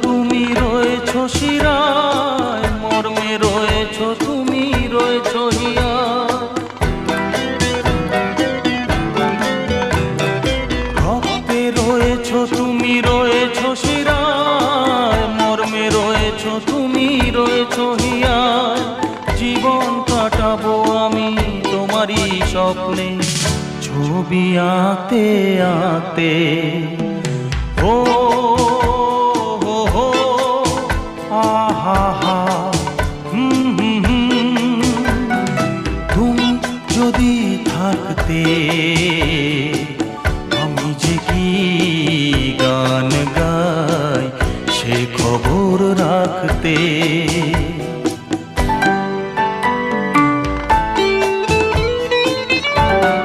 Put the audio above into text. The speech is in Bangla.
তুমি রয়েছো শিরায়, মর্মে রয়েছো তুমি রয়েছো হিয়ায়। রক্তে রয়েছো তুমি রয়েছো শিরায়, মর্মে রয়েছো তুমি রয়েছো হিয়ায়। জীবন কাটাবো আমি তোমারই স্বপ্নে, ছবি আঁকতে আঁকতে। ও হো হো আহা হা, তুমি যদি থাকতে আমি যে কি